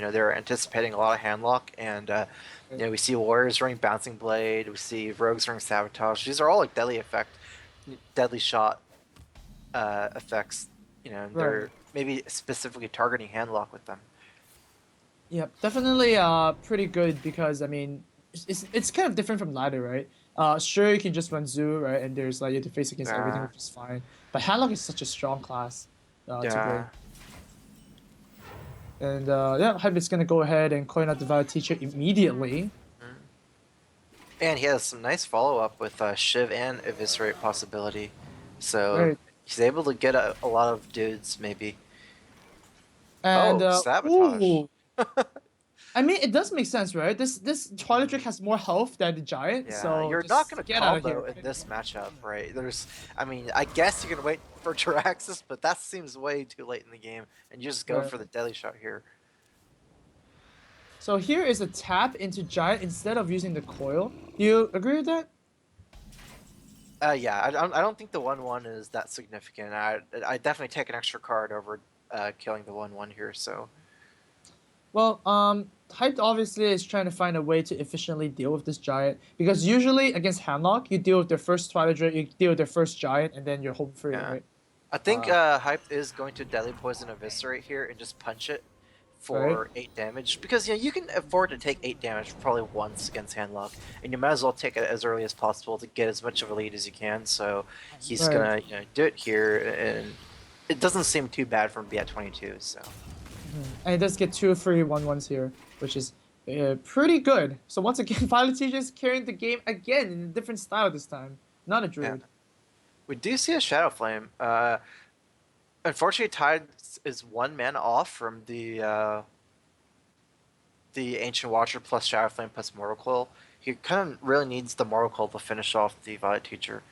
they're anticipating a lot of handlock, and we see warriors running Bouncing Blade, we see rogues running Sabotage. These are all like deadly shot effects. And Right. they're maybe specifically targeting handlock with them. Yeah, definitely pretty good because I mean it's kind of different from ladder, right? Sure you can just run zoo, right? And there's like you have to face against everything, Yeah, which is fine. But Handlock is such a strong class to yeah. bring. And yeah, Hype is gonna go ahead and coin out the Valor Teacher immediately. Mm. And he has some nice follow up with Shiv and Eviscerate possibility, so Right. he's able to get a lot of dudes maybe. And Oh, Sabotage. ooh, I mean it does make sense, right? This Twilight Drake has more health than the Giant, Yeah, so you're not just gonna get out of combo here. in this matchup, right? I mean, I guess you can wait for Jiraxis, but that seems way too late in the game, and you just go Right. for the deadly shot here. So here is a tap into Giant instead of using the coil. Do you agree with that? Yeah, I don't think the 1/1 is that significant. I definitely take an extra card over killing the 1/1 here. So Well, Hyped obviously is trying to find a way to efficiently deal with this giant because usually against Handlock, you deal with their first Twilight Drake, you deal with their first giant, and then you're home free, yeah, right? I think Uh, Hype is going to deadly poison Eviscerate here and just punch it right, for 8 damage because you can afford to take 8 damage probably once against Handlock, and you might as well take it as early as possible to get as much of a lead as you can. So he's right. gonna do it here, and it doesn't seem too bad for him to be at 22. So And it does get two free 1/1s here, which is pretty good. So once again, Violet Teacher is carrying the game again in a different style this time. Not a yeah, druid. we do see a Shadow Flame. Unfortunately, Tide is 1 mana off from the Ancient Watcher plus Shadow Flame plus Mortal Coil. He kind of really needs the Mortal Coil to finish off the Violet Teacher.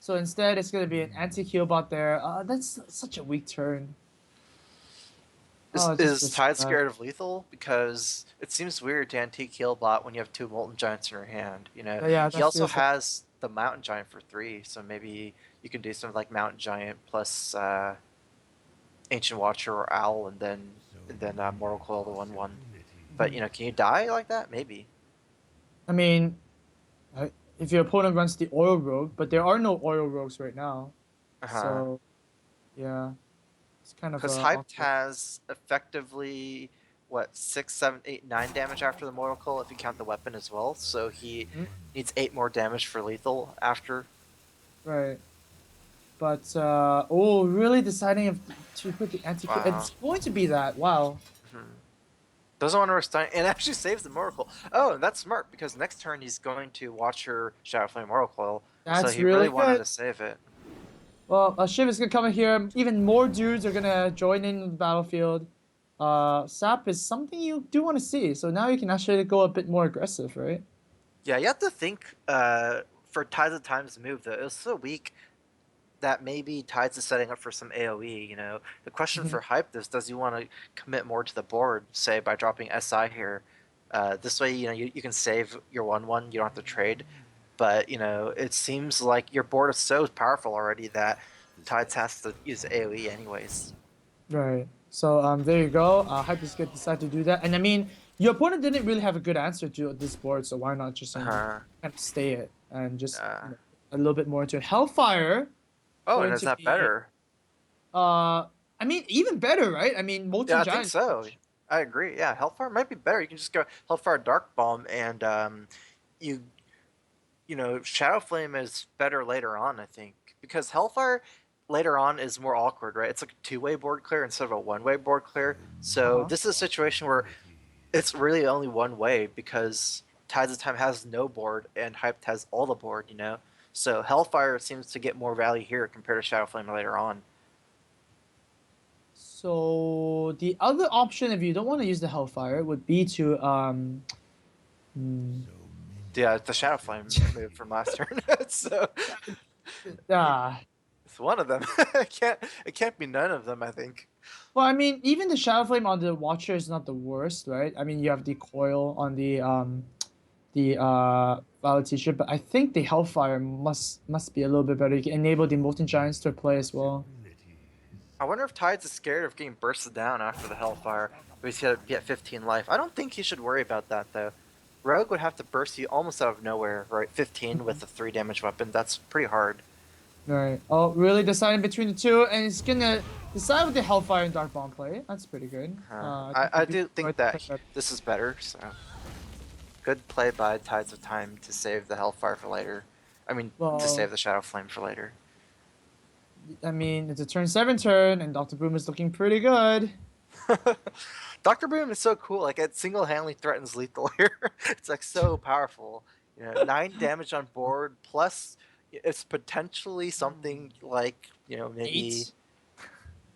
So instead, it's going to be an anti-heal bot there. That's such a weak turn. Is, Oh, just is this. Tide scared of lethal? Because it seems weird to antique heal bot when you have 2 Molten Giants in your hand. Yeah, He that also feels like. has the Mountain Giant for 3, so maybe you can do something like Mountain Giant plus Ancient Watcher or Owl, and then Mortal Coil the 1/1. But can you die like that? Maybe. I mean, if your opponent runs the oil rogue, but there are no oil rogues right now, Uh huh. so yeah, it's kind of Because Hyped awkward. has effectively what 6, 7, 8, 9 damage after the Mortal Coil if you count the weapon as well. So he Mhm. needs 8 more damage for lethal after. Right, but oh, really deciding if to put the anti. Wow. It's going to be that. Wow, Hmm. Doesn't want to restun and actually saves the Mortal Coil. Oh, that's smart because next turn he's going to watch her Shadow Flame Mortal Coil. So that's he really really wanted good. to save it. Well, Shiv is gonna come in here. Even more dudes are gonna join in the battlefield. Sap is something you do want to see. So now you can actually go a bit more aggressive, right? Yeah, you have to think for Tides of Time's move though. It was so weak that maybe Tides is setting up for some AoE. The question Mhm. for Hype is, does he want to commit more to the board, say by dropping SI here? This way, you can save your 1/1. You don't have to trade. But it seems like your board is so powerful already that Tides has to use AoE anyways. Right. So there you go. Hype is gonna decide to do that. And I mean, your opponent didn't really have a good answer to this board, so why not just Uh, kind of stay it and just uh, a little bit more into it. Hellfire oh, and going is to that be better? I mean even better, right? I mean Yeah, Molten I think Giant. so. I agree. Yeah, Hellfire might be better. You can just go Hellfire Dark Bomb, and you Shadow Flame is better later on, I think, because Hellfire later on is more awkward, right? It's like a two-way board clear instead of a one-way board clear. So Uh-huh. this is a situation where it's really only one way because Tides of Time has no board and Hyped has all the board. So Hellfire seems to get more value here compared to Shadow Flame later on. So the other option, if you don't want to use the Hellfire, would be to hmm, Yeah, it's the Shadow Flame move from last turn. So ah. it's one of them. it can't be none of them, I think. Well, I mean, even the Shadow Flame on the Watcher is not the worst, right? I mean, you have the coil on the Violet Teacher, but I think the Hellfire must be a little bit better. You can enable the Molten Giants to play as well. I wonder if Tides is scared of getting bursted down after the Hellfire. He's gonna be at 15 life. I don't think he should worry about that though. Rogue would have to burst you almost out of nowhere, right? 15 with a 3 damage weapon. That's pretty hard. Right. Oh, really deciding between the two, and it's gonna decide with the Hellfire and Dark Bomb play. That's pretty good. I think I it'd be do think worth that it, but- this is better. So good play by Tides of Time to save the Hellfire for later. I mean, to well, save the Shadow Flame for later. I mean, it's a turn 7 turn, and Dr. Boom is looking pretty good. Dr. Boom is so cool. Like it single-handedly threatens lethal here. It's like so powerful. 9 damage on board plus it's potentially something like maybe 8.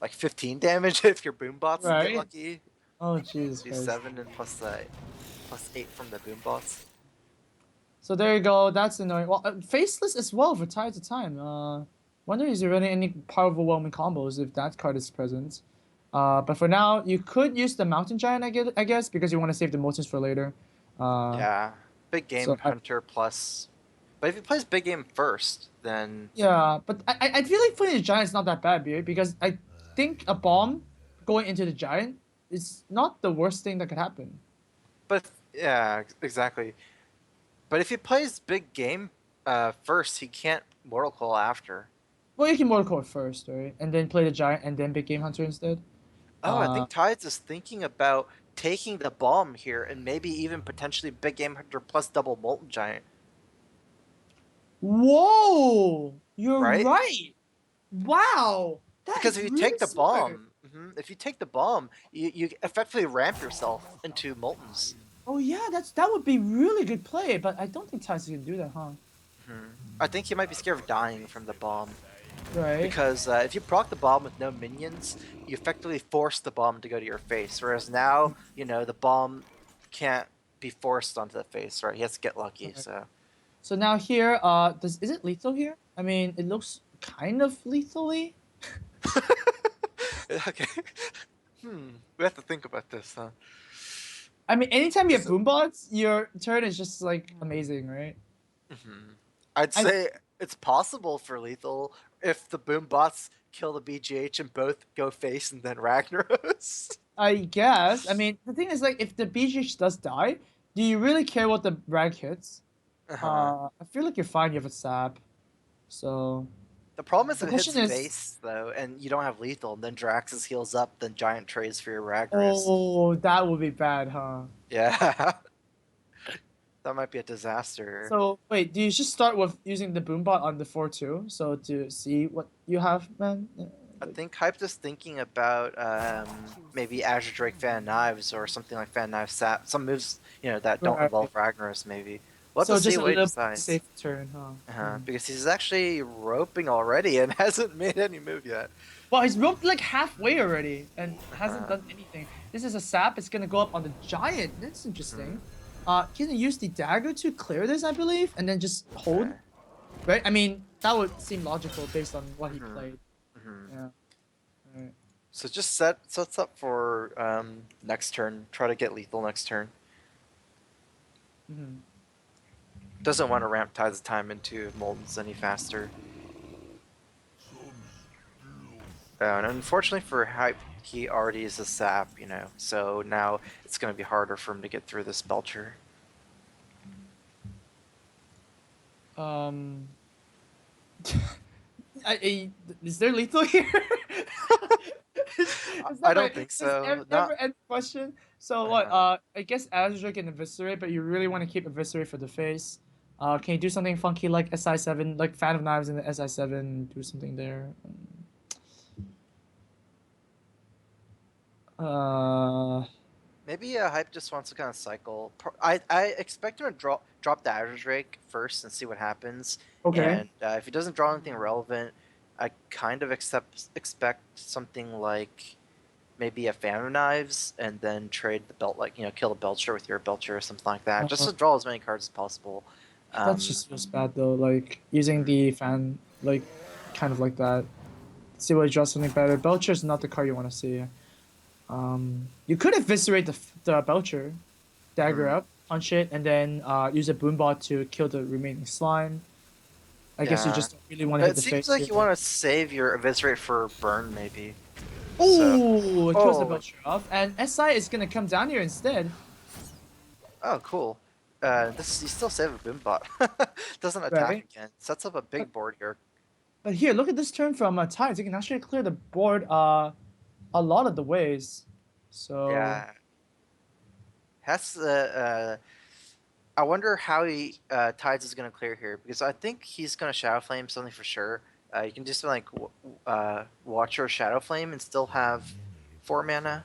like 15 damage if your boom bots get Right. lucky. Oh, Jesus Do Christ. 7 and plus 8 from the boom bots. So there you go. That's annoying. Well, Faceless as well for Tides of Time. Wonder is there really any powerful overwhelming combos if that card is present. But for now, you could use the Mountain Giant, I guess, because you want to save the Motors for later. Yeah, big game So hunter plus. But if he plays big game first, then yeah, but I feel like putting the Giant is not that bad, because I think a bomb going into the Giant is not the worst thing that could happen. but yeah, exactly. But if he plays big game first, he can't Mortal Coil after. Well, you can Mortal Coil first, right? And then play the Giant and then Big Game Hunter instead. Oh, I Uh, think Tides is thinking about taking the bomb here and maybe even potentially big game hunter plus double Molten Giant, Whoa! You're right? right. Wow, that Because is if you really take the smart. bomb, if you take the bomb, you effectively ramp yourself into Moltens. Oh yeah, that would be really good play, but I don't think Tyson can do that, huh? I think he might be scared of dying from the bomb. Right. Because if you proc the bomb with no minions, you effectively force the bomb to go to your face. Whereas now, the bomb can't be forced onto the face, right? He has to get lucky. Right. So So now here, is it lethal here? I mean, it looks kind of lethally. okay, we have to think about this, huh? I mean, anytime you have So, boombots, your turn is just like amazing, right? I'd I say it's possible for lethal if the boom bots kill the BGH and both go face and then Ragnaros. I guess. I mean, the thing is, like, if the BGH does die, do you really care what the rag hits? uh-huh. I feel like you're fine. You have a sap. So The problem is the if it hits question is, face though, and you don't have lethal, and then Draxus heals up, then Giant trades for your Ragnaros. oh, that would be bad, huh? Yeah. That might be a disaster. So wait, do you just start with using the boombot on the 4-2, so to see what you have, man? I think Hype is thinking about maybe Azure Drake Fan Knives or something like Fan Knives Sap. Some moves, that don't Right. involve Ragnaros, maybe. We'll have So to see just a what he little decides. safe turn, huh? Because he's actually roping already and hasn't made any move yet. Well, he's roped like halfway already and hasn't Uh-huh. done anything. This is a sap. It's gonna go up on the giant. That's interesting. Can you use the dagger to clear this, I believe, and then just hold? Okay. Right? I mean, that would seem logical based on what he played. Mhm. Yeah. Right. So just sets up for next turn. Try to get lethal next turn. Mm-hmm. Doesn't want to ramp Tides of Time into Moltens any faster. And unfortunately for Hype, he already is a sap, so now it's going to be harder for him to get through this Belcher. Is there lethal here? I don't think so. Never Not, end question. So what? I guess Azure can eviscerate, but you really want to keep eviscerate for the face. Can you do something funky like SI7, like Fan of Knives in the SI7? Do something there. maybe Hype just wants to kind of cycle. I expect him to drop the Azure Drake first and see what happens. Okay. And if he doesn't draw anything relevant, I kind of expect something like maybe a Fan of Knives and then trade the belt, like kill the Belcher with your Belcher or something like that, just to draw as many cards as possible. That just feels bad though. Like using the fan, like kind of like that. See what draws something better. Belcher is not the card you want to see. You could eviscerate the Belcher, dagger up, punch it, and then use a boombot to kill the remaining slime. I guess you Yeah. just don't really want to hit It the seems face. like here. you want to save your Eviscerate for burn, maybe. So, Oh, it kills the oh, Belcher off, and SI is gonna come down here instead. oh, cool. This you still save a Boombot. Doesn't attack Right. again. Sets up a But, big board here. but here, look at this turn from Tides. You can actually clear the board a lot of the ways. So Yeah, has I wonder how he Tides is gonna clear here because I think he's gonna Shadow Flame something for sure. You can just like watch your Shadow Flame and still have 4 mana.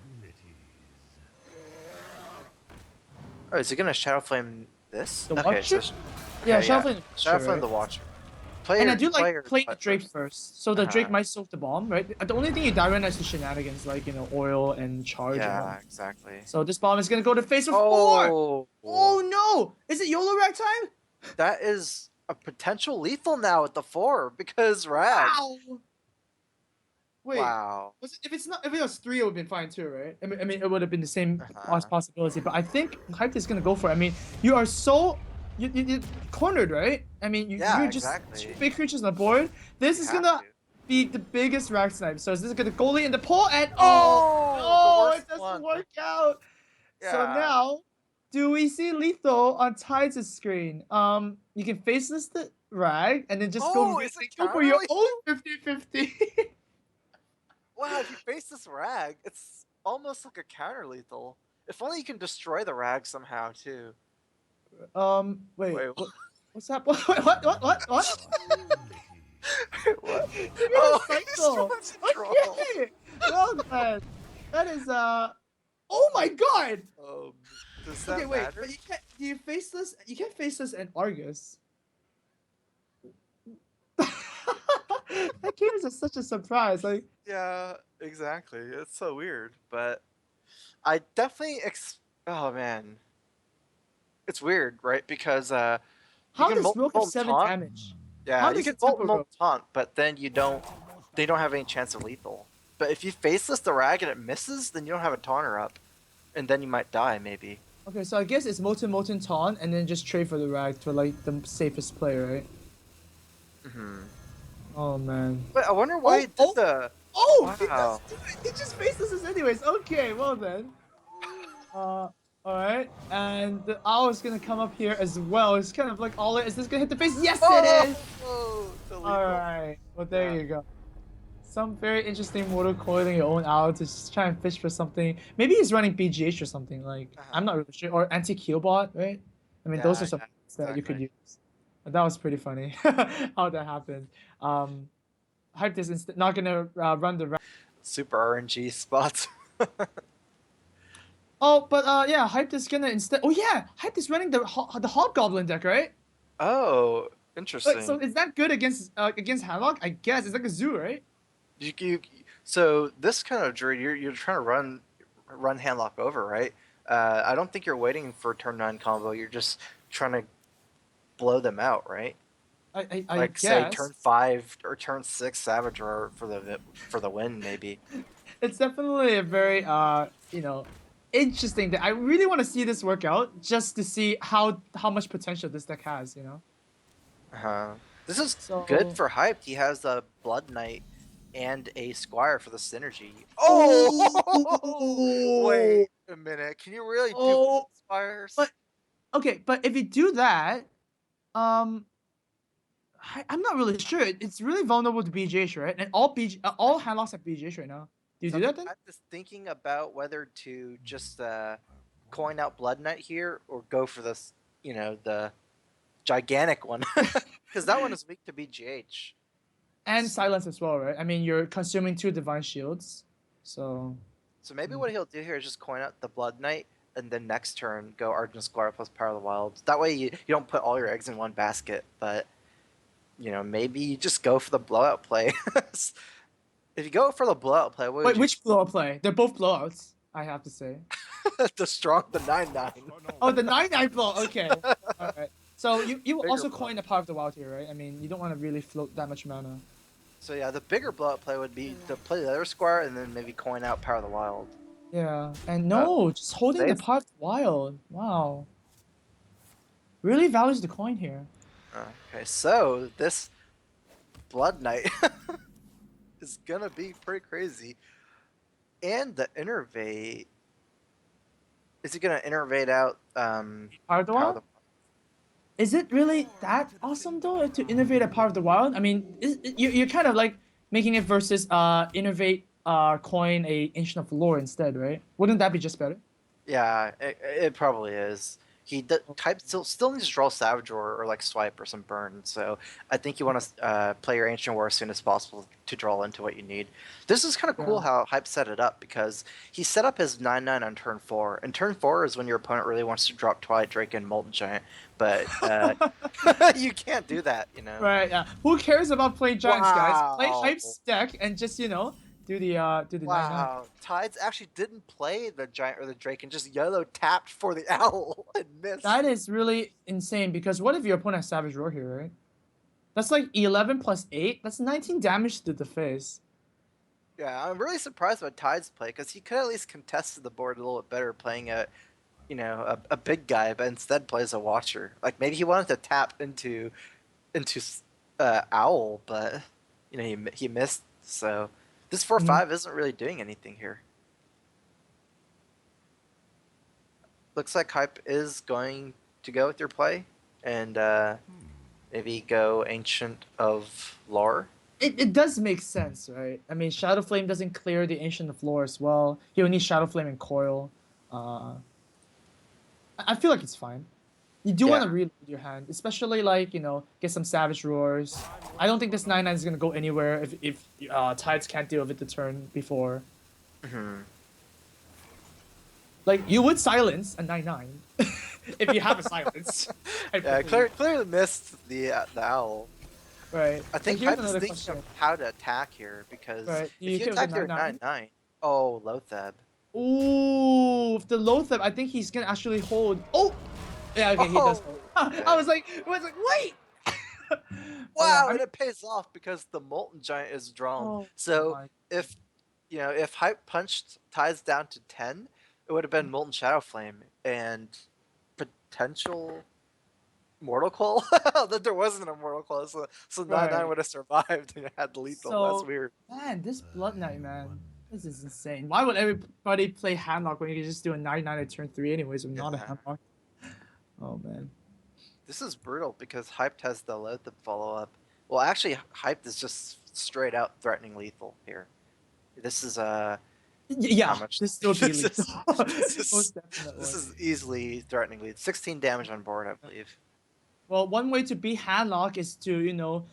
Oh, is he gonna Shadow Flame this? the Okay, so Watcher? Yeah, okay, yeah, Shuffling Shadow Watcher, Flame right? the Watcher. And I Player do like players playing the play Drake first. first. So Uh the Drake huh. might soak the bomb, right? The only thing you die right now is the shenanigans, like, oil and charge and Yeah, whatnot. exactly. So this bomb is gonna go to face of 4! Oh, Oh no! Is it YOLO rag time? that is a potential lethal now at the 4 because Rag. Wow! Wait, Wow. if it was 3, it would have been fine too, right? I mean, it would have been the same Uh-huh. possibility, but I think Hype is gonna go for it. I mean, you are so you cornered, right? I mean, you're Yeah, just two exactly. big creatures on the board. This You is have gonna to. be the biggest rack snipe. So this is gonna goalie in the pole, and oh Oh, the no, worst it doesn't one. work out. So Yeah. now, do we see lethal on Tides' screen? You can faceless the rag and then just go Oh, is it really go for counter your lethal? own 50-50. Wow, if you face this rag, it's almost like a counter lethal. If only you can destroy the rag somehow too. Wait, Wait, what's that? What? what? He made a Oh, he's cycle. trying to troll. Okay, well then, that is oh my god. Does Okay, that wait, but matter? you can't. Do you face this? You can't face this in Argus. That came as such a surprise. Like, Yeah, exactly. It's so weird, but I definitely oh man, it's weird, right? Because you how can does Rook have Molten 7 Taunt. damage? Yeah, How you does the can Tempo Molten Rook? Taunt, but then they don't have any chance of lethal. But if you faceless the rag and it misses, then you don't have a taunter up, and then you might die maybe. Okay, so I guess it's Molten Taunt and then just trade for the rag for like the safest play, right? Hmm. Oh man. But I wonder why Oh, it did oh, the. oh! He Wow. doesn't do it. He just faces us anyways. Okay, well then. All right, and the owl is gonna come up here as well. It's kind of like all it is. This gonna hit the face? Yes, it Oh, is. oh, the All lethal. right. Well, there Yeah. you go. Some very interesting mortal coiling your own owl to just try and fish for something. Maybe he's running BGH or something. Like, I'm Uh-huh. not really sure. Or anti-Keelbot, right? I mean, those are Yeah, some yeah, things that you could exactly. use. But that was pretty funny how that happened. Um, Hype is not gonna run the. Super RNG spots. Oh, but yeah, Hype is gonna instead. Oh yeah, Hype is running the Hobgoblin deck, right? Oh, Wait, so interesting. is that good against Hamlock? I guess it's like a zoo, right? So this kind of druid, you're trying to run Handlock over, right? I don't think you're waiting for turn 9 combo. You're just trying to blow them out, right? I Like say turn guess 5 or turn 6 Savage Roar for the win, maybe. it's definitely a very interesting. I really want to see this work out just to see how much potential this deck has. Uh-huh. This is good So for hyped. He has a Blood Knight and a Squire for the synergy. Oh, oh wait a minute. Can you really do oh, Squires? but okay, but if you do that, um. I'm not really sure. It's really vulnerable to BGH, right? And all handlocks have BGH right now. Do you So do that then? I'm just thinking about whether to just coin out Blood Knight here or go for this, the gigantic one, because that one is weak to BGH. And silence as well, right? I mean, you're consuming 2 divine shields, so. So maybe what he'll do here is just coin out the Blood Knight, and then next turn go Argent Squire plus Power of the Wilds. That way you don't put all your eggs in one basket, but maybe you just go for the blowout play. If you go for the blowout play, what Wait, would you which blowout play? They're both blowouts, I have to say. the 9/9? Oh, the 9-9 blow. Okay, all right. So you will Bigger also blowout. coin the power of the wild here, right? I mean, you don't want to really float that much mana. So yeah, the bigger blowout play would be to play the other Squire and then maybe coin out Power of the Wild. Yeah, and Uh, no, just holding the Today's power of the wild. Wow, really values the coin here. okay, so this Blood Knight is gonna be pretty crazy. And the innervate. Is he gonna innervate out Part of the Power of Wild? the Is it really that awesome though to innovate a part of the wild? I mean, you're kind of like making it versus innovate coin a ancient of lore instead, right? Wouldn't that be just better? Yeah, it probably is. Type still needs to draw Savage or like swipe or some burn. So I think you want to play your Ancient War as soon as possible to draw into what you need. This is kind of cool Yeah. how Hype set it up because he set up his 9/9 on turn 4. And turn 4 is when your opponent really wants to drop Twilight Drake and Molten Giant, but you can't do that, you know. Right, yeah. Who cares about playing giants, guys? Play Wow. hype stack and just, do the 9/9. Wow, Tides actually didn't play the giant or the drake and just yellow tapped for the owl and missed. That is really insane because what if your opponent has Savage Roar here, right? That's like 11 plus 8. That's 19 damage to the face. Yeah, I'm really surprised by Tides play because he could at least contest the board a little bit better playing a big guy, but instead plays a watcher. Like maybe he wanted to tap into owl, but he missed. So this 4/5 isn't really doing anything here. Looks like Hype is going to go with your play and maybe go Ancient of Lore. It does make sense, right? I mean, Shadow Flame doesn't clear the Ancient of Lore as well. You need Shadow Flame and Coil. I feel like it's fine. You do want Yeah. to reload your hand, especially like, get some Savage Roars. I don't think this 9/9 is going to go anywhere if Tides can't deal with it the turn before. Hmm. Like, you would silence a 9/9 if you have a silence. Yeah, clearly missed the owl. Right. I think Here's Hype is another thinking question. of how to attack here because Right. You if you hit with a attack your 9/9. 9/9, oh Lotheb. Ooh, if the Lotheb, I think he's gonna actually hold. Oh, yeah, okay, he does Oh, hold. okay. I was like, wait. But yeah, Wow, and it pays off because the Molten Giant is drawn. oh So my. if if Hype punched Ties down to 10, it would have been Molten Shadow Flame and potential Mortal Coil. That there wasn't a Mortal Coil, so 9/9 Right. would have survived and it had lethal. That's So, weird. man, this Blood Knight, man, this is insane. Why would everybody play Handlock when you can just do a 9/9 at turn 3 anyways, with not a Yeah. Handlock? Oh man. This is brutal because Hyped has the Lotheb follow up. Well, actually, Hyped is just straight out threatening lethal here. This is how Yeah, much? this still be this lethal. is this Most is, definitely. this is easily threatening lethal. 16 damage on board, I believe. Well, one way to beat Handlock is to,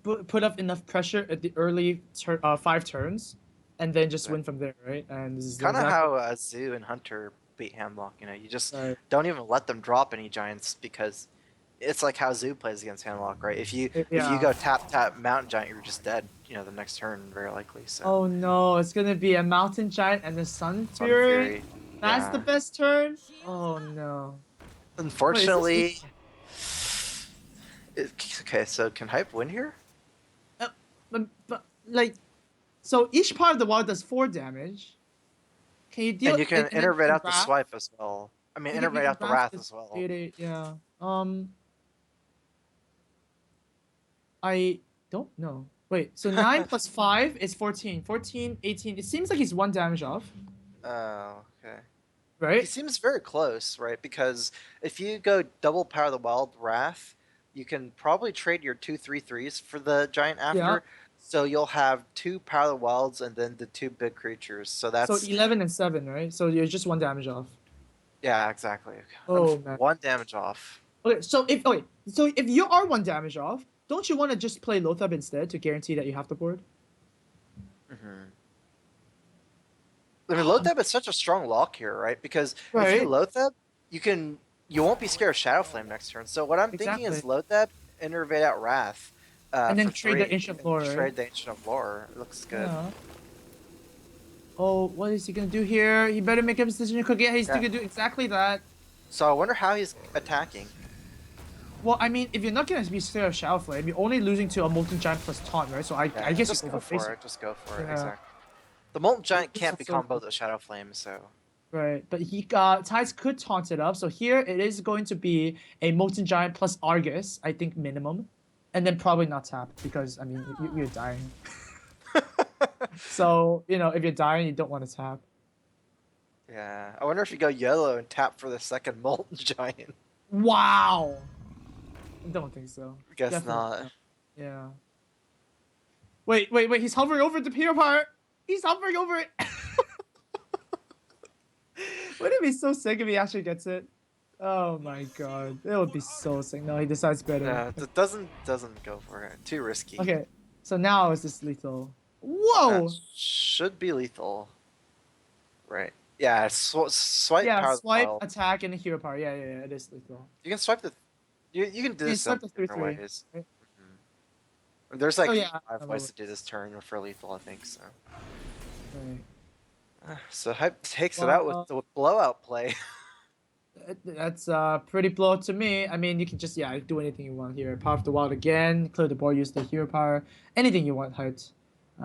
put up enough pressure at the early 5 turns, and then just win from there, right? And this is Kind of exactly how Zoo and Hunter beat Hamlock. You just right. don't even let them drop any giants because it's like how Zoo plays against Hamlock, right? If you Yeah. go tap Mountain Giant, you're just dead. The next turn very likely. So Oh no, it's gonna be a Mountain Giant and the Sun Sun Fury. Fury, That's the yeah. best turn. Oh no. Wait, is Unfortunately, this? okay. So can Hype win here? But like, so each part of the wall does 4 damage. Can you deal? And you can and then innervate out the Wrath? swipe as well. I mean, You innervate can out the Wrath is as well. 8/8, yeah. I don't know. Wait, so 9 plus 5 is 14. 14, 18. It seems like he's 1 damage off, Oh, okay. He right? seems very close, right? Because if you go double Power of the Wild Wrath, you can probably trade your 2/3/3s for the giant Yeah. after. So you'll have 2 Power of the Wilds and then the 2 big creatures. So So that's 11 and 7, right? So you're just 1 damage off. yeah, exactly. Oh man. 1 damage off. So if you are 1 damage off, don't you want to just play Lothab instead to guarantee that you have the board? Hmm. I mean, Lothab is such a strong lock here, right? Because if you Right. Lothab, you won't be scared of Shadow Flame next turn. So what I'm thinking is Exactly. Lothab, innervate out Wrath, And then for trade the 3, Ancient and Lore, right? trade the Ancient of Lore. It looks good. Yeah. Oh, what is he gonna do here? He better make a decision quick. Yeah, he's Yeah. gonna do exactly that. So I wonder how he's attacking. Well, I mean, if you're not gonna be scared of Shadow Flame, you're only losing to a Molten Giant plus Taunt, right? So I guess Just you go go face for it. it. Just go for it. Yeah. Exactly. The Molten Giant This can't is be so comboed with Shadow Flame, so Right, but he got Tides could taunt it up. So here it is going to be a Molten Giant plus Argus, I think minimum, and then probably not tap because I mean you're dying. So, if you're dying, you don't want to tap. Yeah, I wonder if you go yellow and tap for the second molten giant. Wow. Don't think so. Guess Definitely not. not. Yeah. Wait. He's hovering over the Peter part. He's hovering over it. Wouldn't it be so sick if he actually gets it? Oh my god. It would be so sick. No, he decides better. No, it doesn't go for it. Too risky. Okay. So now is this lethal? Whoa! Should be lethal. Right. Yeah, swipe Yeah, power the swipe, wild. attack, and the hero power. Yeah, it is lethal. You can swipe the. You can do You this swipe some the different 3/3. ways. Right? There's Oh like yeah. I 5 ways love to do this turn for lethal, I think so. it. Right. So Hype takes it out with Well, the blowout play. that's pretty blow to me. I mean, you can just do anything you want here. Power of the wild again, clear the board, use the hero power, anything you want, hyped.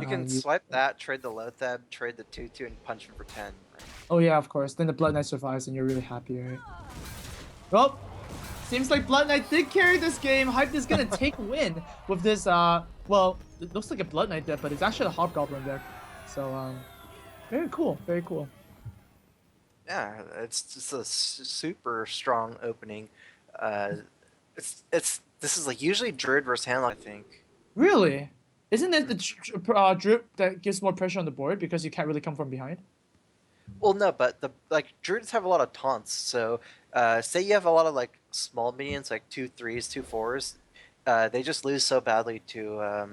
You can Use. swipe that, trade the Lothab, trade the 2/2, and punch him for 10. Right? Oh yeah, of course. Then the Blood Knight survives, and you're really happy, right? Well, seems like Blood Knight did carry this game. Hype is gonna take a win with this. Well, it looks like a Blood Knight deck, but it's actually a Hobgoblin deck. So very cool, very cool. Yeah, it's just a super strong opening. This is like usually Druid versus Handlock, I think. Really? Isn't it the drip that gives more pressure on the board because you can't really come from behind? Well, no, but the Druids have a lot of taunts. So, say you have a lot of like small minions, like 2/3s, 2/4s. They just lose so badly to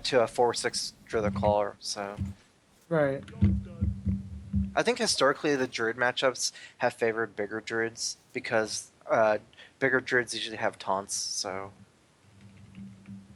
to a 4/6 Druid Caller. So, Right. I think historically the Druid matchups have favored bigger Druids because bigger Druids usually have taunts. So,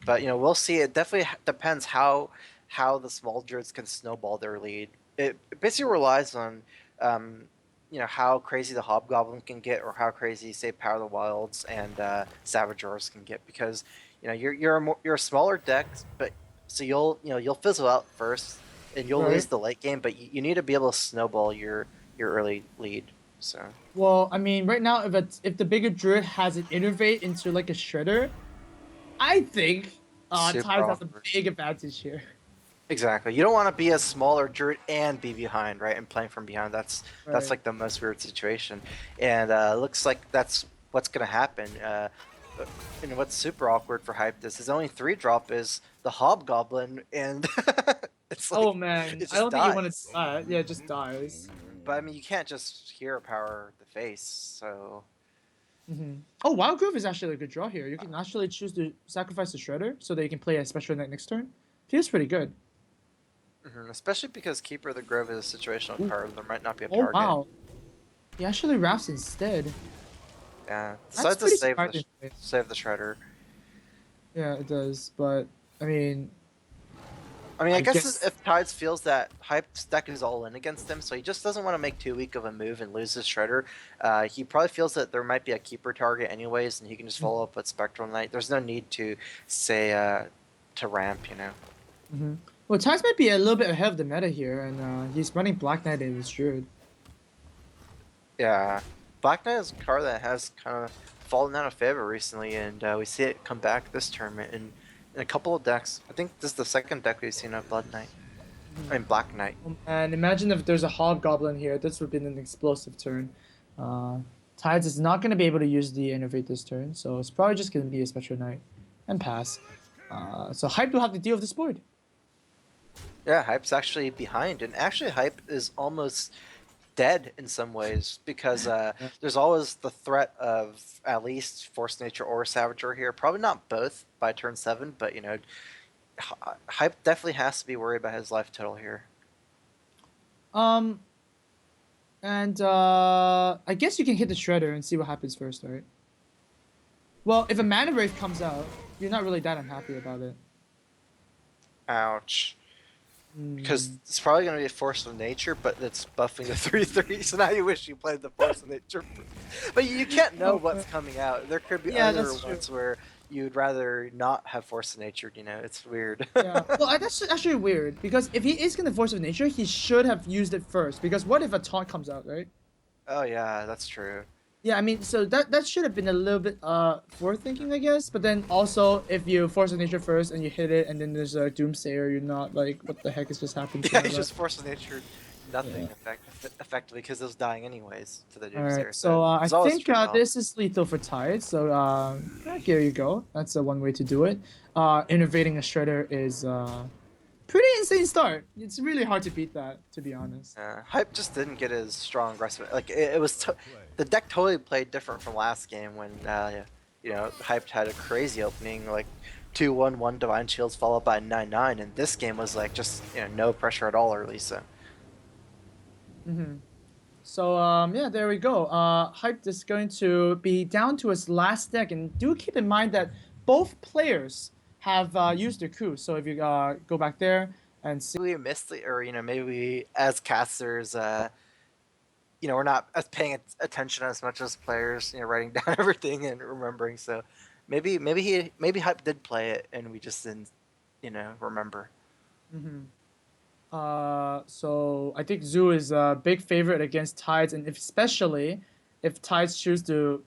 but we'll see. It definitely depends how the small Druids can snowball their lead. It basically relies on how crazy the Hobgoblin can get, or how crazy, say, Power of the Wilds and Savage Roars can get, because you're a smaller deck, but so you'll fizzle out first, and you'll lose Right. the late game, but you need to be able to snowball your early lead. So Well, I mean, right now, if the bigger druid has it innervate into like a shredder, I think super Tides has a awkward. big advantage here. Exactly. You don't want to be a smaller Druid and be behind, right? And playing from behind. That's Right. like the most weird situation, and looks like that's what's gonna happen. And what's super awkward for Hype this is only 3-drop is the Hobgoblin, and it's like Oh man, it I just don't think you want to dies. do that. Yeah, it just dies. But I mean, you can't just hero power the face. So Oh, Wild Grove is actually a good draw here. You can actually choose to sacrifice the Shredder so that you can play a special knight next turn. Feels pretty good. especially because Keeper of the Grove is a situational Ooh. card, there might not be a Oh target. wow, he actually wraps instead. Yeah. That's Decides to pretty save smart. save the Shredder. Yeah, it does. But I mean, I I guess guess- if Tides feels that Hype's deck is all in against him, so he just doesn't want to make too weak of a move and lose his Shredder, he probably feels that there might be a keeper target anyways, and he can just follow up with Spectral Knight. There's no need to, say, to ramp, Well, Tides might be a little bit ahead of the meta here, and he's running Black Knight in his Druid. Yeah. Black Knight is a card that has kind of fallen out of favor recently, and we see it come back this tournament in a couple of decks. I think this is the second deck we've seen of Blood Knight. I mean, Black Knight. And imagine if there's a Hobgoblin here. This would be an explosive turn. Tides is not going to be able to use the Innovate this turn, so it's probably just going to be a Spectral Knight and pass. So Hype will have to deal with this board. Yeah, Hype's actually behind, and actually Hype is almost dead in some ways, because there's always the threat of at least Force Nature or Savager here. Probably not both by turn 7, but Hype definitely has to be worried about his life total here. And I guess you can hit the Shredder and see what happens first, right? Well, if a Mana Wraith comes out, you're not really that unhappy about it. Ouch. Because it's probably going to be a Force of Nature, but it's buffing the 3/3, so now you wish you played the Force of Nature. But you can't know what's coming out. There could be other that's true. ones where you'd rather not have Force of Nature, it's weird. Yeah. Well, that's actually weird, because if he is going to Force of Nature, he should have used it first. Because what if a taunt comes out, right? Oh yeah, that's true. Yeah, I mean, so that should have been a little bit forward thinking, I guess. But then also, if you force a nature first and you hit it, and then there's a doomsayer, you're not like, what the heck has just happened to Yeah, my he's life? just forcing nature nothing Yeah. effectively because it was dying anyways to the All right. doomsayer. So So I it's always think trade off. this is lethal for Tide. So here you go. That's one way to do it. Innovating a shredder is pretty insane start. It's really hard to beat that, to be honest. Hype just didn't get as strong aggressive. Like it was the deck totally played different from last game when Hype had a crazy opening like 2/1/1 Divine Shields followed by 9/9, and this game was like just no pressure at all early. So Mm-hmm. So yeah, there we go. Hype is going to be down to his last deck, and do keep in mind that both players have used their coup. So if you go back there and see, we missed the, or maybe we as casters we're not as paying attention as much as players, writing down everything and remembering. So maybe Hype did play it and we just didn't, remember. hmm so I think Zoo is a big favorite against Tides, and especially if Tides choose to,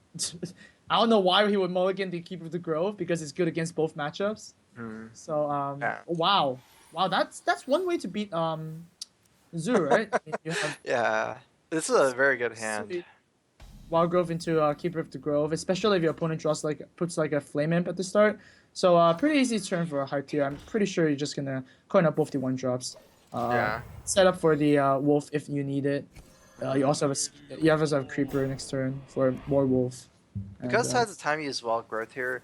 I don't know why he would mulligan the Keeper of the Grove because it's good against both matchups. Hmm. So Yeah. wow, that's one way to beat Zoo, right? I mean, you have Yeah. This is a very good hand. sweet Wild Grove into Keeper of the Grove, especially if your opponent draws puts like a Flame Imp at the start. So pretty easy turn for a high tier. I'm pretty sure you're just gonna coin up both the 1 drops. Uh, Yeah. Set up for the Wolf if you need it. You also have a Creeper next turn for more Wolf. And Because has the time use Wild Growth here,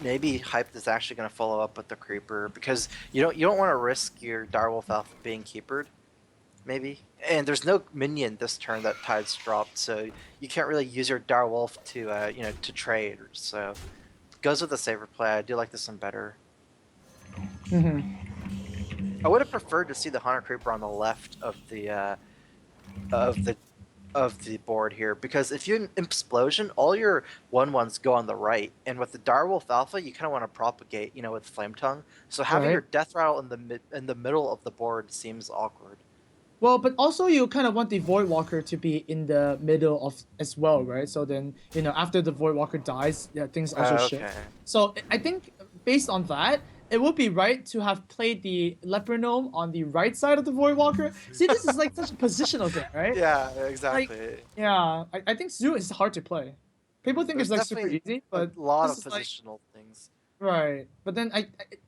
maybe Hype is actually going to follow up with the Creeper because you don't want to risk your Direwolf Alpha being keepered. Maybe. And there's no minion this turn that Tides dropped, so you can't really use your Direwolf to trade. So goes with a safer play. I do like this one better. Mhm. I would have preferred to see the Hunter Creeper on the left of the of the board here because if you Implosion, all your 1/1s go on the right, and with the Direwolf Alpha, you kind of want to propagate, with Flame Tongue. So having your Right. Death Rattle in the middle of the board seems awkward. Well, but also you kind of want the Voidwalker to be in the middle of as well, right? So then, after the Voidwalker dies, yeah, things also shift. Okay. So I think based on that, it would be right to have played the Leper Gnome on the right side of the Voidwalker. See, this is like such a positional thing, right? Yeah, Like, exactly. yeah, I think Zoo is hard to play. People think There's it's like super definitely easy, a but lot this of is like positional things. right. But then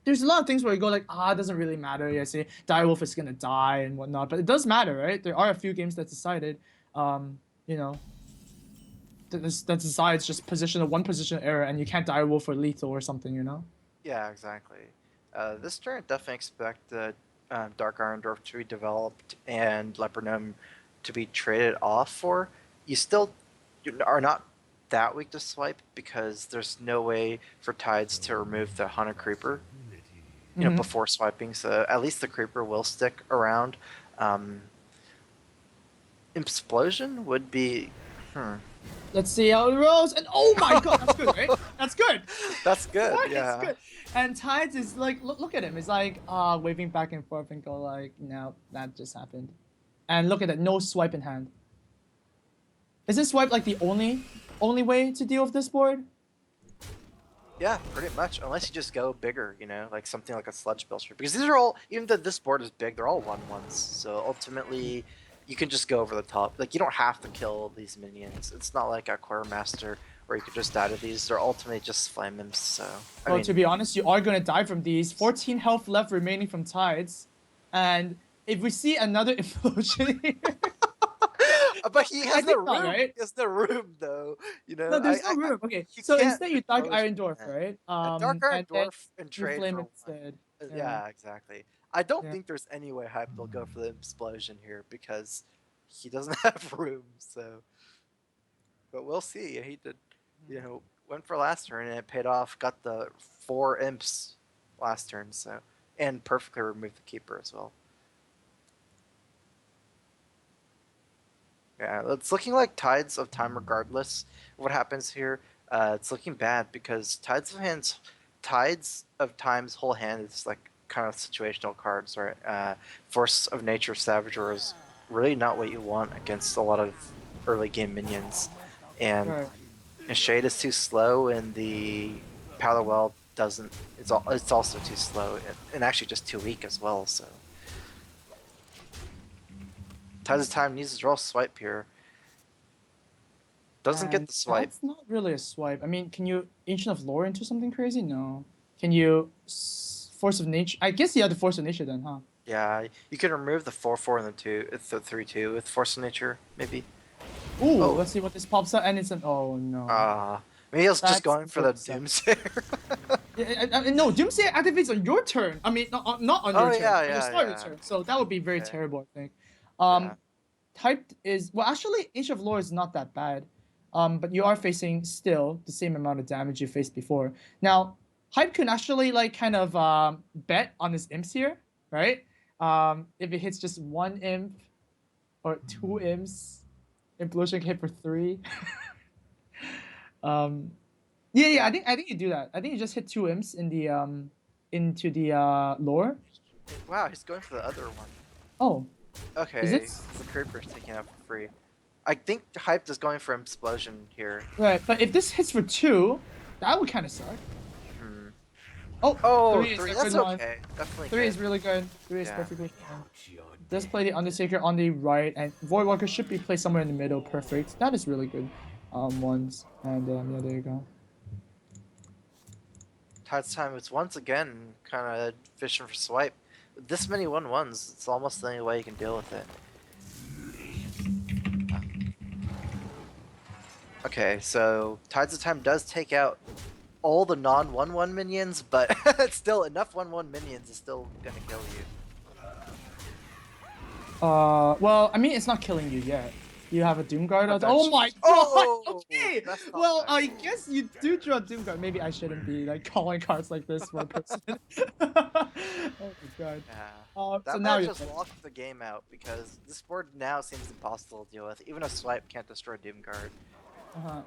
there's a lot of things where you go like, it doesn't really matter. Yeah, say Direwolf is gonna die and whatnot, but it does matter, right? There are a few games that decided, you know, that decides just a one position error and you can't Direwolf for lethal or something. Yeah, exactly. This turn definitely expect the Dark Iron Dwarf to be developed and Leopardum to be traded off for. You still are not that weak to swipe because there's no way for Tides to remove the Hunter Creeper, Mhm. before swiping. So at least the Creeper will stick around. Um, Implosion would be. Hmm. Let's see how it rolls. And oh my god, that's good, right? That's good. That's good. It's Yeah. good. And Tides is like, look at him. It's like waving back and forth and go like, no, that just happened. And look at that, no swipe in hand. Is this swipe like the only way to deal with this board? Yeah, pretty much. Unless you just go bigger, like something like a Sludge Belcher. Because these are all, even though this board is big, they're all 1/1s. So ultimately, you can just go over the top. Like, you don't have to kill these minions. It's not like a Quartermaster where you could just die to these. They're ultimately just Flame Imps, so. Well, to be honest, you are gonna die from these. 14 health left remaining from Tides. And if we see another implosion here, But he I has no think not, room. right? He has no room, though. No, there's no room. Okay, He so can't instead you Dark impose. Iron Dwarf, Yeah. right? A Dark Iron And then Dwarf and you trade Flame for one. instead. Yeah, Yeah, exactly. I don't yeah. think there's any way Hype will go for the explosion here because he doesn't have room. So, but we'll see. He did, went for last turn and it paid off. Got the 4 imps last turn. So, and perfectly removed the keeper as well. Yeah, it's looking like Tides of Time regardless of what happens here. It's looking bad because Tides of Time's whole hand is like kind of situational cards, right? Force of Nature Savager is really not what you want against a lot of early game minions, and Right. Shade is too slow, and the Powder Well doesn't. It's also too slow, and actually just too weak as well. So Tides of Time needs to draw swipe here. Doesn't get And the swipe. that's not really a swipe. I mean, can you Ancient of Lore into something crazy? No. Can you Force of Nature? I guess you have the Force of Nature then, huh? Yeah, you can remove the 4/4 and the 2, it's the 3/2 with Force of Nature, maybe. Ooh, Oh, let's see what this pops out, and it's an oh no. maybe I was just That's going for so the sad. Doomsayer. No, Doomsayer activates on your turn. I mean, not on Oh your turn, yeah, on the yeah, start of your yeah. turn. So that would be very Okay, terrible, I think. yeah. Typed is well, actually, Ancient of Lore is not that bad. But you are facing still the same amount of damage you faced before. Now, Hype can actually like kind of bet on his imps here, right? If it hits just one imp or two imps, Implosion can hit for three. um, yeah. Yeah. I think you do that. I think you just hit two imps in the into the lore. Wow, he's going for the other one. Oh, is Okay, this the Creeper's taking out for free. I think Hyped is going for Explosion here. right? But if this hits for two, that would kind of suck. Hmm. Oh, Oh, three is 3, a that's good one. okay. Definitely Three good. is really good. Three is Yeah. perfectly fine. Does play the Undertaker on the right, and Voidwalker should be placed somewhere in the middle. Perfect. That is really good. Ones and yeah, there you go. Tides Time is once again kind of fishing for swipe. With this many 1/1s, it's almost the only way you can deal with it. Okay, so Tides of Time does take out all the non-1/1 minions, but it's still enough 1/1 minions is still gonna kill you. Well, I mean, it's not killing you yet. You have a Doomguard out. Oh Eventually. my god. Oh, Okay. that's not Well, nice. I guess you do draw Doomguard. Maybe I shouldn't be like calling cards like this for a person. Oh my god. Yeah. So That might now have you're just locked the game out because this board now seems impossible to deal with. Even a swipe can't destroy Doomguard, uh-huh.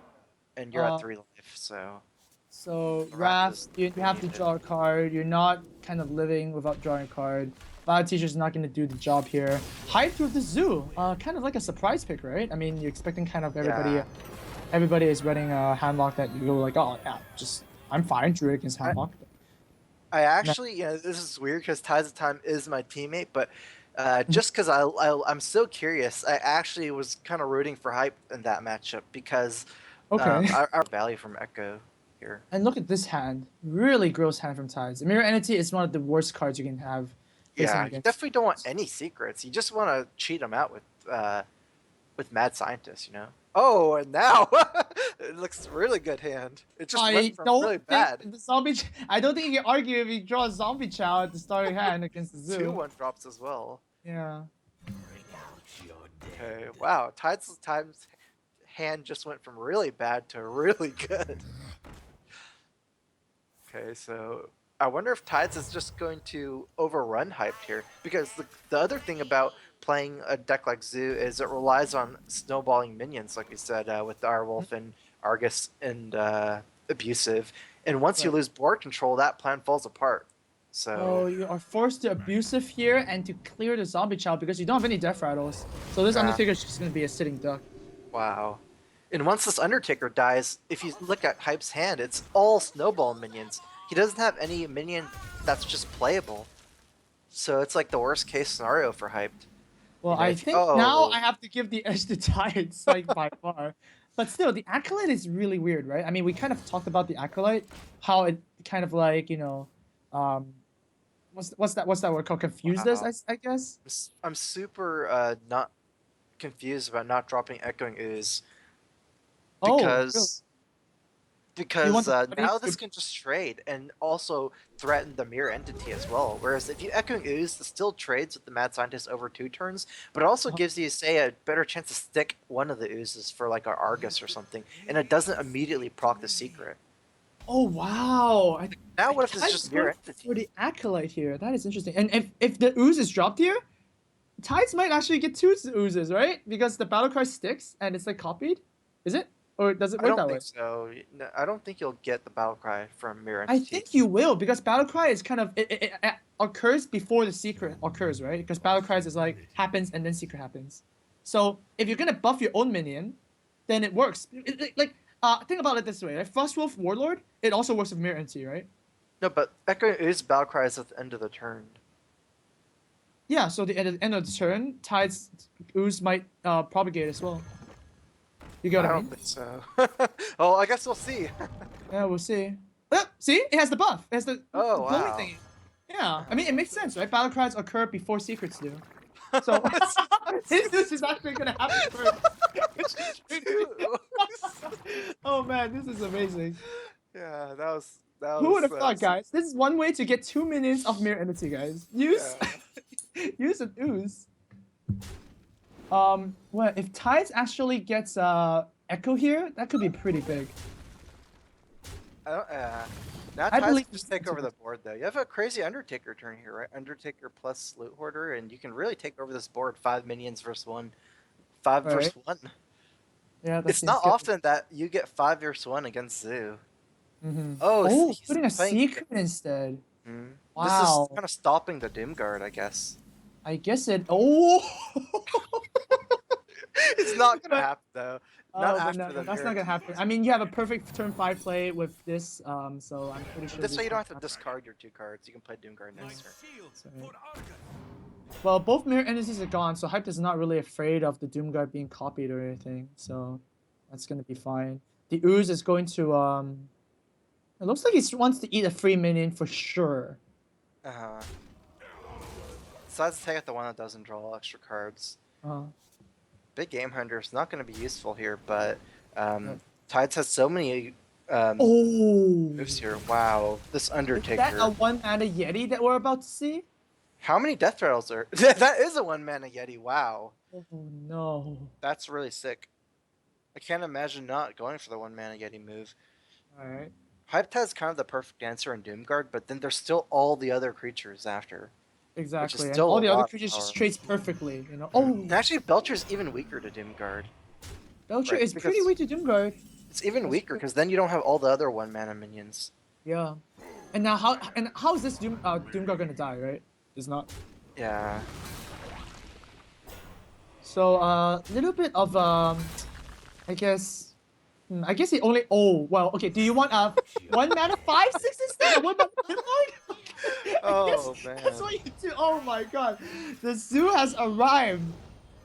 and you're at Uh, 3 life, so So Wrath Wrath, is you pretty have to needed. draw a card. You're not kind of living without drawing a card. Battle Teacher's not going to do the job here. Hyped with the Zoo, kind of like a surprise pick, right? I mean, you're expecting kind of everybody. Yeah. Everybody is running a handlock that you go like, oh yeah, just I'm fine. Druid against I, handlock. I No. actually, this is weird because Tides of Time is my teammate, but just because I'm so curious, I actually was kind of rooting for Hype in that matchup because Okay. our value from Echo here. And look at this hand. Really gross hand from Tides. Mirror Entity is one of the worst cards you can have facing Yeah, you against. definitely don't want any secrets. You just want to cheat them out with Mad Scientist, you know. Oh, and now it looks really good hand. It just went I from don't really think bad. the zombie. I don't think you can argue if you draw a zombie chow at the starting hand against the Two zoo. 1-drops as well. Yeah. Okay, wow. Tides of Time's hand just went from really bad to really good. Okay, so I wonder if Tides is just going to overrun Hyped here. Because the other thing about playing a deck like Zoo is it relies on snowballing minions, like we said, with Direwolf and Argus and Abusive. And once you Right. lose board control, that plan falls apart. So So, you are forced to abusive here and to clear the zombie child because you don't have any death rattles. So this yeah, Undertaker is just gonna be a sitting duck. wow. And once this Undertaker dies, if you look at Hype's hand, it's all snowball minions. He doesn't have any minion that's just playable. So it's like the worst case scenario for Hyped. Well, You know, I if you, think now oh, I have to give the edge to Tides, like by far. But still, the acolyte is really weird, right? I mean, we kind of talked about the acolyte, how it kind of like um, what's that word called? Confused us, wow. I guess. I'm super not confused about not dropping Echoing Ooze Oh, really? because You want somebody now this to? can just trade and also threaten the mirror entity as well. Whereas if you Echoing Ooze, it still trades with the Mad Scientist over 2 turns, but it also gives you, say, a better chance to stick one of the oozes for like a Argus or something, and it doesn't immediately proc the secret. Oh wow! Now I what if it's Tides just mirror went entity? for the acolyte here. That is interesting. And if the ooze is dropped here, Tides might actually get two oozes, right? Because the battle card sticks and it's like copied. Is it? Or does it I work don't that way? think so. No, I don't think you'll get the battle cry from mirror I entity. think you will because battle cry is kind of it occurs before the secret occurs, right? Because battle cries is like happens and then secret happens. So if you're gonna buff your own minion, then it works. Think about it this way: like Frostwolf Warlord, it also works with Mirror Entity, right? No, but Echo is battle cries at the end of the turn. Yeah. So at the end of the turn, Tides Ooze might propagate as well. You get I what I don't mean? think so. Oh, I guess we'll see. Yeah, we'll see. See, it has the buff. It has the Oh glowing wow. thing. Yeah, I mean it makes sense, right? Battle cries occur before secrets do. So this is actually gonna happen first, which is pretty. Oh man, this is amazing. Yeah, that Who would was have thought, guys? This is one way to get 2 minions of Mirror Entity, guys. Use yeah. use an ooze. Well, if Tides actually gets Echo here, that could be pretty big. I don't, now I Ties believe can just take over the board though. You have a crazy Undertaker turn here, right? Undertaker plus Loot Hoarder, and you can really take over this board. 5 minions versus one, five All right. versus one. Yeah, that It's seems not good. often that you get 5 versus one against Zoo. Mm-hmm. Oh, Oh, he's putting a playing. secret instead. This is Wow. kind of stopping the Doom Guard, I guess. I guess it. Oh. It's not gonna happen though. Not Oh, but no, after the that's mirror. not gonna happen. I mean, you have a perfect turn 5 play with this, so I'm pretty sure This way you don't won't have to discard your 2 cards. You can play Doom Guard next turn. happen. Well, both mirror entities are gone, so Hype is not really afraid of the Doomguard being copied or anything, so that's gonna be fine. The Ooze is going to it looks like he wants to eat a free minion for sure. Uh-huh. Decides to take out the one that doesn't draw extra cards. Uh, Big Game Hunter is not going to be useful here, but Yeah. Tides has so many oh, moves here. Wow, this is that a Undertaker. 1-mana Yeti that we're about to see? How many Death Rattles are? That is a 1-mana Yeti. Wow, Oh no! that's really sick. I can't imagine not going for the 1-mana Yeti move. All right. Hyped has kind of the perfect answer in Doomguard, but then there's still all the other creatures after. Exactly, and Still all a the other lot of creatures just power. trades perfectly, you know. And Oh, actually, Belcher's even weaker to Doomguard. Belcher Right, is pretty because- weak to Doomguard. It's even That's weaker true. because then you don't have all the other 1-mana minions. Yeah. And now how is this Doomguard gonna die, right? It's not. Yeah. So a little bit of I guess I guess he only well okay. Do you want 1-mana 5/6 instead of 1-mana 5? Oh man. That's what you do. Oh my god, the zoo has arrived.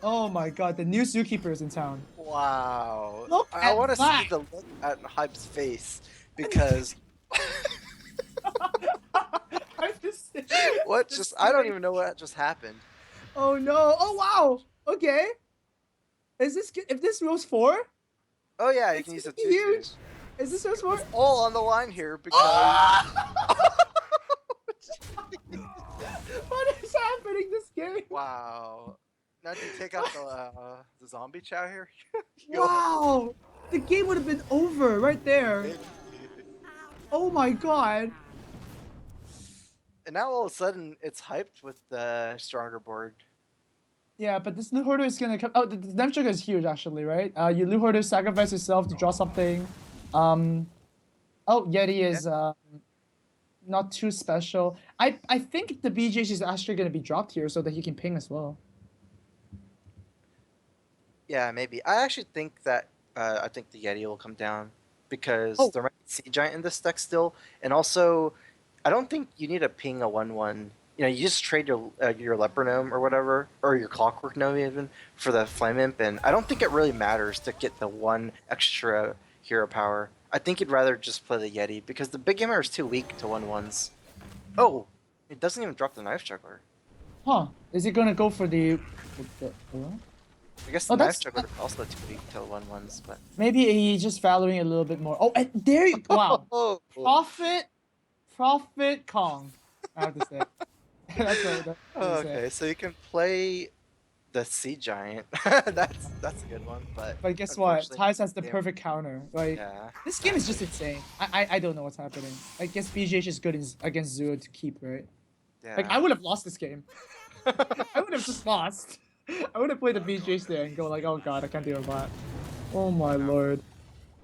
Oh my god, the new zookeeper is in town. Wow. Look I at want to see that. the look at Hype's face because I'm just what just just I don't kidding. even know what just happened. Oh no! Oh wow! Okay. Is this if this rolls 4? Oh yeah, you It's can use the huge. 2/2s. Is this rolls 4? All on the line here because What is happening this game? wow. Now do you take out the zombie chow here? Wow! The game would have been over right there. Oh my god. And now all of a sudden it's hyped with the stronger board. Yeah, but this loot hoarder is gonna come. Oh, the Death Trigger is huge actually, right? You loot hoarder sacrifice yourself to draw something. Oh, Yeti is not too special. I think the BJs is actually gonna be dropped here so that he can ping as well. Yeah, maybe. I actually think that I think the Yeti will come down because Oh. there might be Sea Giant in this deck still, and also I don't think you need to ping a 1/1. You know, you just trade your Leper Gnome or whatever, or your Clockwork Gnome even for the Flame Imp, and I don't think it really matters to get the 1 extra hero power. I think you'd rather just play the Yeti because the Big Gamer is too weak to 1/1s. Oh, it doesn't even drop the Knife Juggler. Huh? Is it gonna go for the what? I guess Oh, the Knife that's- Juggler is also too weak to 1/1s, but Maybe he's just valuing it a little bit more. Oh, and there you wow. oh, Profit Kong. I have to say. That's what that's what you say. okay, so you can play the Sea Giant. That's a good one, but But guess what? unfortunately, Tides has the yeah. perfect counter. Like Yeah. this game is just insane. I don't know what's happening. I guess BJH is good against Zero to keep, right? Yeah. Like I would have lost this game. I would have just lost. I would have played the BJH there and go like, oh god, I can't deal with that. Oh my lord.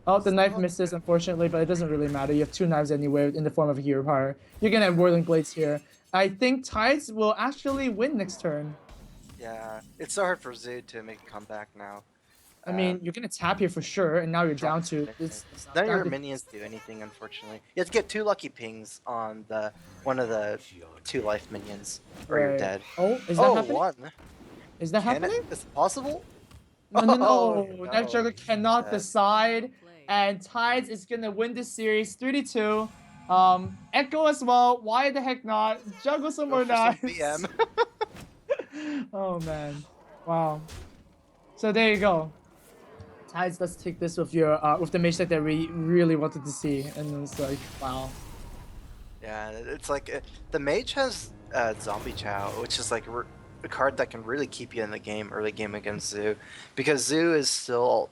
Oh, the knife misses, unfortunately, but it doesn't really matter. You have 2 knives anyway in the form of a hero power. You're gonna have Whirling Blades here. I think Tides will actually win next turn. Yeah, it's so hard for Zoo to make a comeback now. I mean, you're gonna tap here for sure, and now you're Drop down to minions. this. None of Down your to minions do anything, unfortunately. You have to get 2 lucky pings on the one of the 2 life minions, or you're right. dead. Oh, is that Oh, happening? one. Is that Can it? happening? Is it possible? No, no, Oh no. Knife no, Juggler he's cannot dead. decide, and Tides is gonna win this series 3-2. Echo as well. Why the heck not? Juggle some Go more for some knives. BM. Oh man, wow. So there you go. Tides, let's take this with your with the mage deck that we really wanted to see, and it's like, wow. Yeah, it's like the mage has Zombie Chow, which is like a card that can really keep you in the game early game against Zoo, because Zoo is still